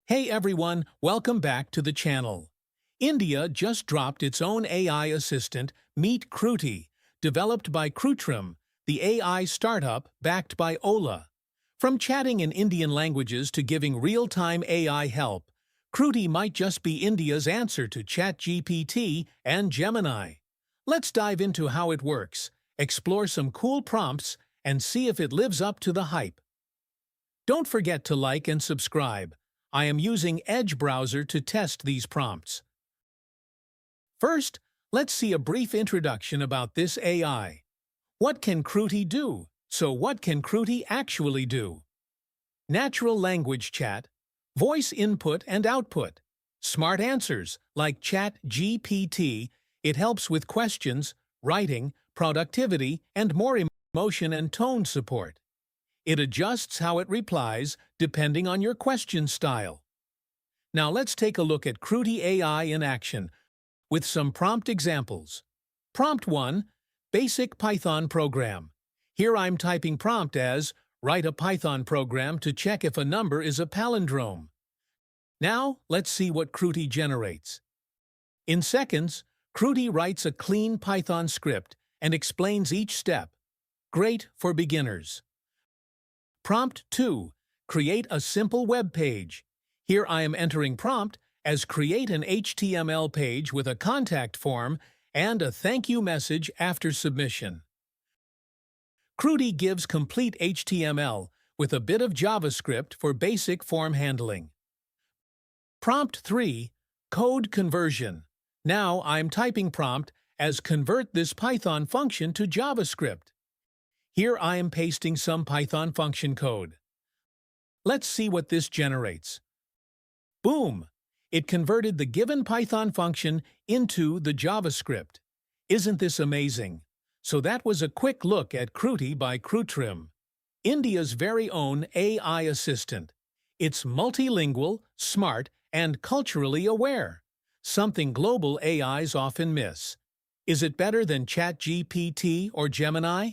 Hey everyone, welcome back to the channel. India just dropped its own AI assistant, Meet Kruti, developed by Krutrim, the AI startup backed by Ola. From chatting in Indian languages to giving real-time AI help, Kruti might just be India's answer to ChatGPT and Gemini. Let's dive into how it works, explore some cool prompts, and see if it lives up to the hype. Don't forget to like and subscribe. I am using Edge browser to test these prompts. First, let's see a brief introduction about this AI. What can Kruti do? So what can Kruti actually do? Natural language chat, voice input and output, smart answers like ChatGPT. It helps with questions, writing, productivity, and more emotion and tone support. It adjusts how it replies depending on your question style. Now let's take a look at Kruti AI in action with some prompt examples. Prompt 1. Basic Python program. Here I'm typing prompt as, write a Python program to check if a number is a palindrome. Now let's see what Kruti generates. In seconds, Kruti writes a clean Python script and explains each step. Great for beginners. Prompt 2. Create a simple web page. Here I am entering prompt as create an HTML page with a contact form and a thank you message after submission. Kruti gives complete HTML with a bit of JavaScript for basic form handling. Prompt 3. Code conversion. Now I'm typing prompt as convert this Python function to JavaScript. Here I am pasting some Python function code. Let's see what this generates. Boom! It converted the given Python function into the JavaScript. Isn't this amazing? So that was a quick look at Kruti by Krutrim, India's very own AI assistant. It's multilingual, smart, and culturally aware, something global AIs often miss. Is it better than ChatGPT or Gemini?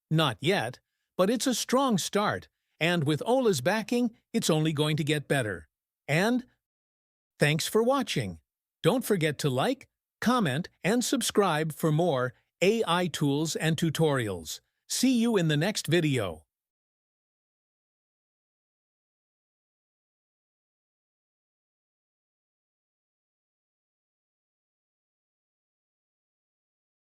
Not yet, but it's a strong start, and with Ola's backing, it's only going to get better. And thanks for watching. Don't forget to like, comment, and subscribe for more AI tools and tutorials. See you in the next video.